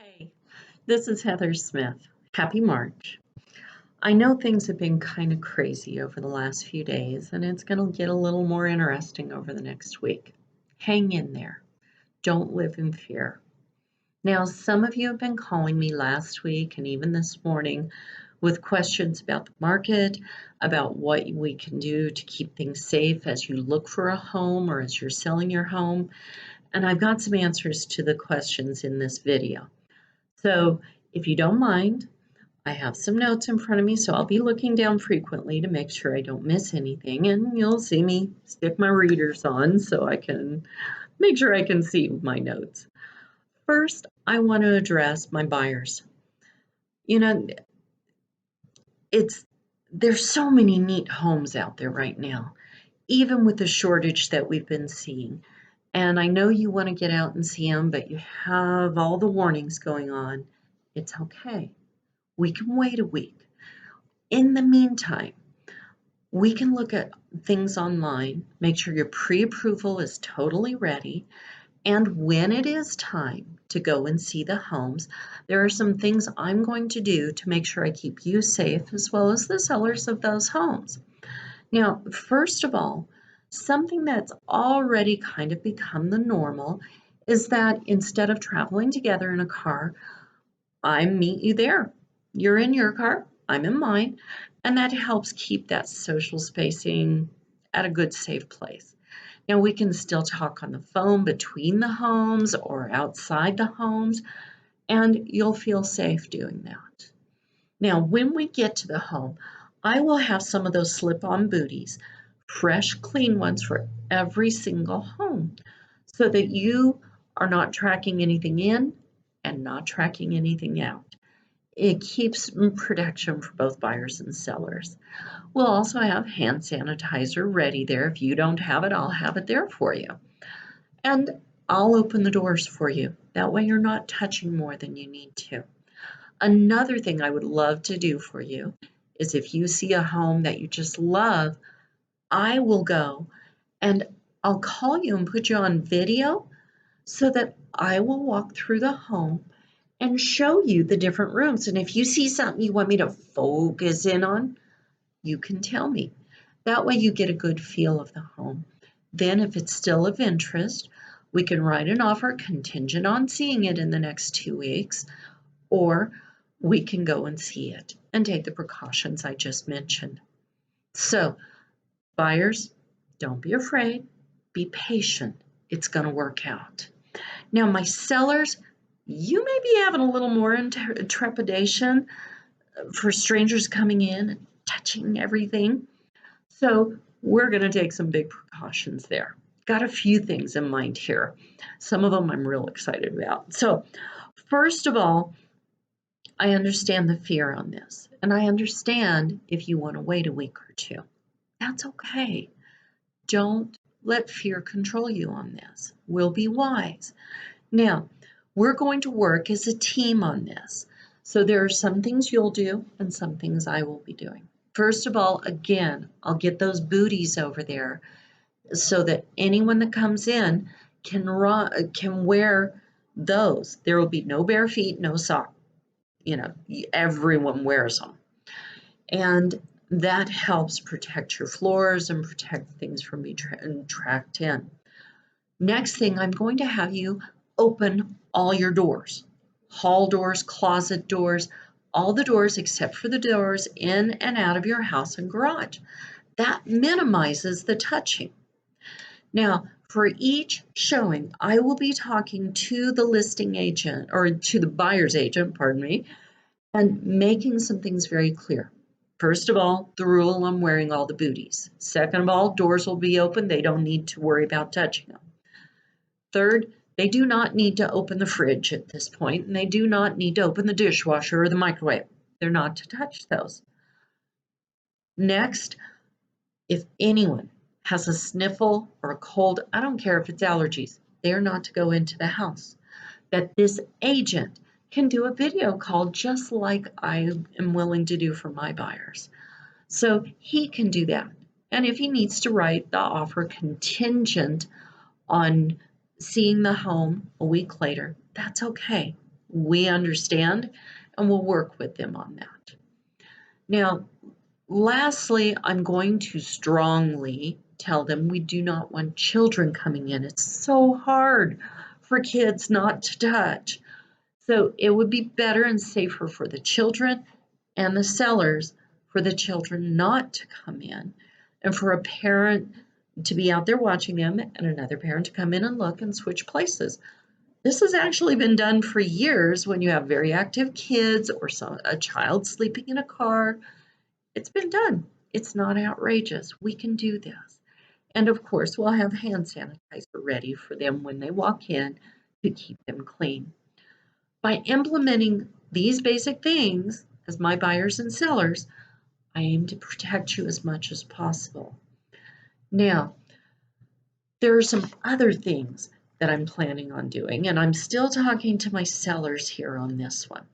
Hey, this is Heather Smith. Happy March. I know things have been kind of crazy over the last few days, and it's going to get a little more interesting over the next week. Hang in there. Don't live in fear. Now, some of you have been calling me last week and even this morning with questions about the market, about what we can do to keep things safe as you look for a home or as you're selling your home. And I've got some answers to the questions in this video. So if you don't mind, I have some notes in front of me, so I'll be looking down frequently to make sure I don't miss anything. And you'll see me stick my readers on so I can make sure I can see my notes. First, I want to address my buyers. You know, there's so many neat homes out there right now, even with the shortage that we've been seeing. And I know you want to get out and see them, but you have all the warnings going on. It's okay. We can wait a week. In the meantime, we can look at things online, make sure your pre-approval is totally ready, and when it is time to go and see the homes, there are some things I'm going to do to make sure I keep you safe as well as the sellers of those homes. Now, first of all, something that's already kind of become the normal is that instead of traveling together in a car, I meet you there. You're in your car, I'm in mine, and that helps keep that social spacing at a good, safe place. Now, we can still talk on the phone between the homes or outside the homes, and you'll feel safe doing that. Now, when we get to the home, I will have some of those slip-on booties, fresh, clean ones for every single home, so that you are not tracking anything in and not tracking anything out. It keeps protection for both buyers and sellers. We'll also have hand sanitizer ready there. If you don't have it, I'll have it there for you. And I'll open the doors for you. That way you're not touching more than you need to. Another thing I would love to do for you is if you see a home that you just love, I will go and I'll call you and put you on video so that I will walk through the home and show you the different rooms. And if you see something you want me to focus in on, you can tell me. That way you get a good feel of the home. Then if it's still of interest, we can write an offer contingent on seeing it in the next 2 weeks, or we can go and see it and take the precautions I just mentioned. So buyers, don't be afraid, be patient. It's going to work out. Now my sellers, you may be having a little more trepidation for strangers coming in and touching everything. So we're going to take some big precautions there. Got a few things in mind here. Some of them I'm real excited about. So first of all, I understand the fear on this, and I understand if you want to wait a week or two. That's okay. Don't let fear control you on this. We'll be wise. Now, we're going to work as a team on this. So there are some things you'll do and some things I will be doing. First of all, again, I'll get those booties over there so that anyone that comes in can wear those. There will be no bare feet, no sock. Everyone wears them. And that helps protect your floors and protect things from being tracked in. Next thing, I'm going to have you open all your doors, hall doors, closet doors, all the doors except for the doors in and out of your house and garage. That minimizes the touching. Now, for each showing, I will be talking to the listing agent or to the buyer's agent, pardon me, and making some things very clear. First of all, the rule on wearing all the booties. Second of all, doors will be open. They don't need to worry about touching them. Third, they do not need to open the fridge at this point, and they do not need to open the dishwasher or the microwave. They're not to touch those. Next, if anyone has a sniffle or a cold, I don't care if it's allergies, they're not to go into the house. That this agent can do a video call just like I am willing to do for my buyers. So he can do that. And if he needs to write the offer contingent on seeing the home a week later, that's okay. We understand and we'll work with them on that. Now, lastly, I'm going to strongly tell them we do not want children coming in. It's so hard for kids not to touch. So it would be better and safer for the children and the sellers for the children not to come in and for a parent to be out there watching them and another parent to come in and look and switch places. This has actually been done for years when you have very active kids or a child sleeping in a car. It's been done. It's not outrageous. We can do this. And of course, we'll have hand sanitizer ready for them when they walk in to keep them clean. By implementing these basic things as my buyers and sellers, I aim to protect you as much as possible. Now, there are some other things that I'm planning on doing, and I'm still talking to my sellers here on this one.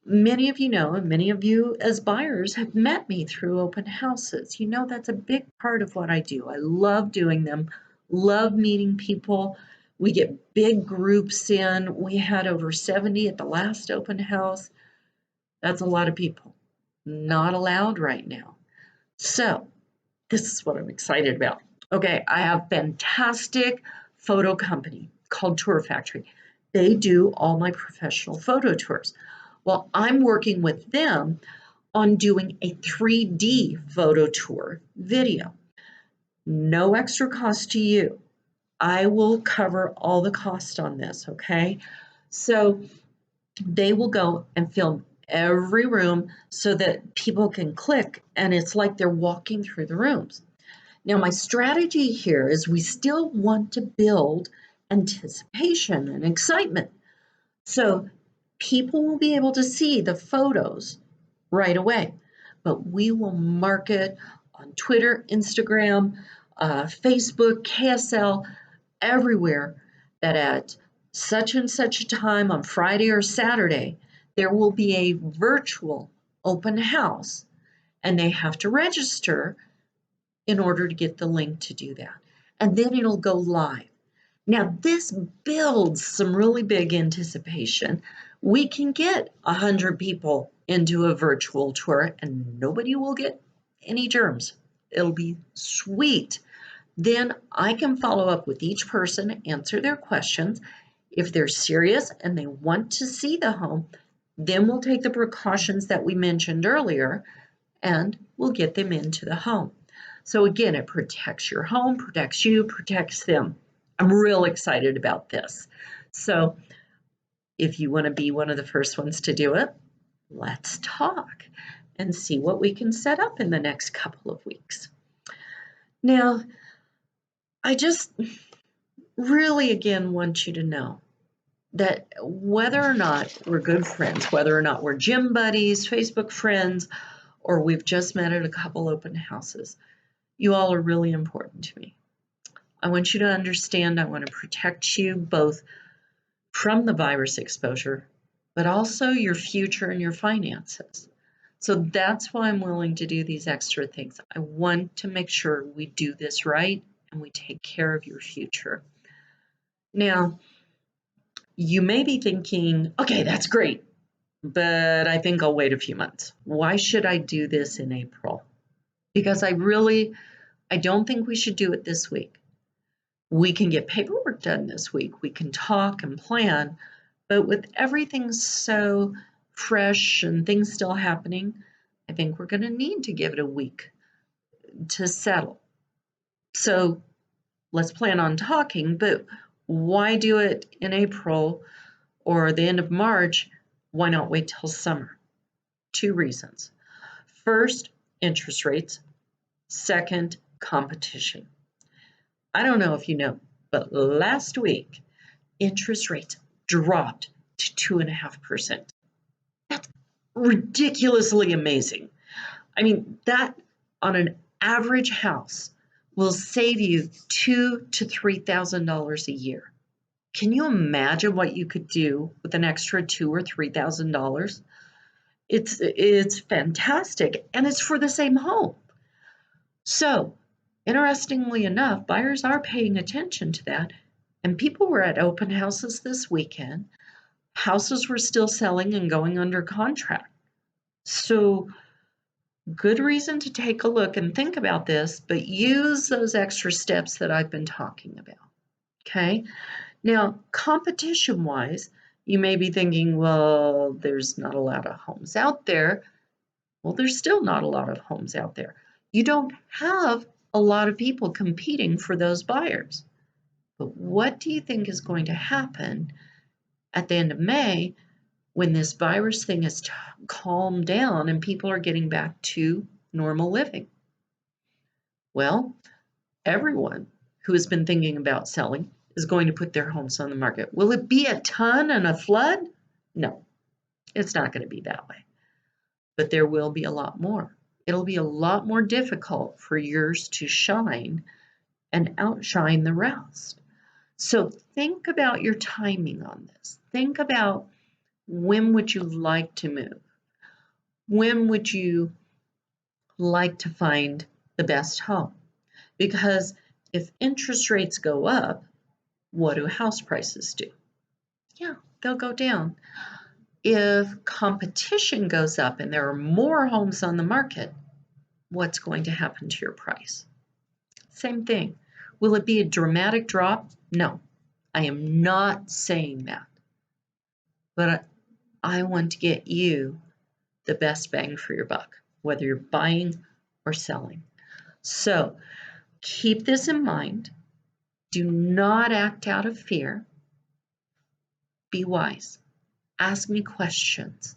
Many of you know, and many of you as buyers have met me through open houses. You know that's a big part of what I do. I love doing them, love meeting people. We get big groups in. We had over 70 at the last open house. That's a lot of people. Not allowed right now. So this is what I'm excited about. Okay, I have a fantastic photo company called Tour Factory. They do all my professional photo tours. Well, I'm working with them on doing a 3D photo tour video. No extra cost to you. I will cover all the cost on this, okay? So they will go and film every room so that people can click and it's like they're walking through the rooms. Now, my strategy here is we still want to build anticipation and excitement. So people will be able to see the photos right away, but we will market on Twitter, Instagram, Facebook, KSL, everywhere that at such and such a time on Friday or Saturday, there will be a virtual open house and they have to register in order to get the link to do that. And then it'll go live. Now, this builds some really big anticipation. We can get 100 people into a virtual tour and nobody will get any germs. It'll be sweet. Then I can follow up with each person, answer their questions. If they're serious and they want to see the home, then we'll take the precautions that we mentioned earlier and we'll get them into the home. So again, it protects your home, protects you, protects them. I'm real excited about this. So if you want to be one of the first ones to do it, let's talk and see what we can set up in the next couple of weeks. Now, I just really again want you to know that whether or not we're good friends, whether or not we're gym buddies, Facebook friends, or we've just met at a couple open houses, you all are really important to me. I want you to understand I want to protect you both from the virus exposure, but also your future and your finances. So that's why I'm willing to do these extra things. I want to make sure we do this right and we take care of your future. Now, you may be thinking, okay, that's great, but I think I'll wait a few months. Why should I do this in April? Because I don't think we should do it this week. We can get paperwork done this week. We can talk and plan, but with everything so fresh and things still happening, I think we're going to need to give it a week to settle. So let's plan on talking, but why do it in April or the end of March? Why not wait till summer? 2 reasons. First, interest rates. Second, competition. I don't know if you know, but last week, interest rates dropped to 2.5%. That's ridiculously amazing. I mean, that on an average house will save you $2,000 to $3,000 a year. Can you imagine what you could do with an extra $2,000 or $3,000? It's fantastic, and it's for the same home. So, interestingly enough, buyers are paying attention to that, and people were at open houses this weekend Houses were still selling and going under contract. So good reason to take a look and think about this, but use those extra steps that I've been talking about. Okay. Now, competition-wise, you may be thinking, well, there's not a lot of homes out there. Well, there's still not a lot of homes out there. You don't have a lot of people competing for those buyers. But what do you think is going to happen at the end of May when this virus thing is calmed down and people are getting back to normal living? Well, everyone who has been thinking about selling is going to put their homes on the market. Will it be a ton and a flood? No, it's not going to be that way. But there will be a lot more. It'll be a lot more difficult for yours to shine and outshine the rest. So think about your timing on this. Think about, when would you like to move? When would you like to find the best home? Because if interest rates go up, what do house prices do? Yeah, they'll go down. If competition goes up and there are more homes on the market, what's going to happen to your price? Same thing. Will it be a dramatic drop? No, I am not saying that. But I want to get you the best bang for your buck, whether you're buying or selling. So keep this in mind. Do not act out of fear. Be wise. Ask me questions.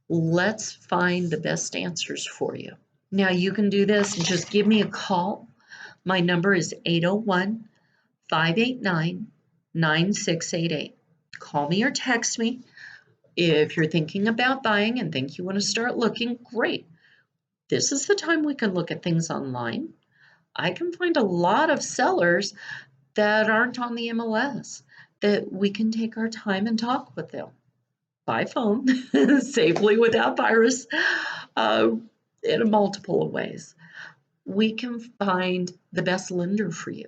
Let's find the best answers for you. Now you can do this and just give me a call. My number is 801-589-9688. Call me or text me. If you're thinking about buying and think you want to start looking, great. This is the time we can look at things online. I can find a lot of sellers that aren't on the MLS that we can take our time and talk with them by phone safely without virus in a multiple of ways. We can find the best lender for you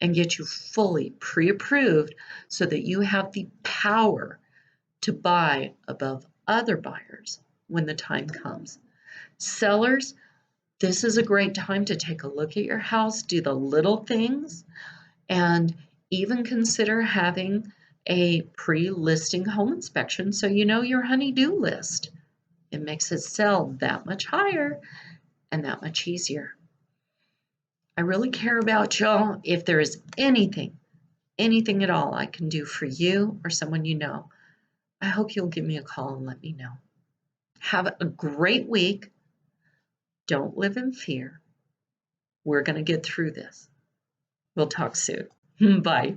and get you fully pre-approved so that you have the power to buy above other buyers when the time comes. Sellers, this is a great time to take a look at your house, do the little things, and even consider having a pre-listing home inspection so you know your honey-do list. It makes it sell that much higher and that much easier. I really care about y'all. If there is anything at all I can do for you or someone you know, I hope you'll give me a call and let me know. Have a great week. Don't live in fear. We're going to get through this. We'll talk soon. Bye.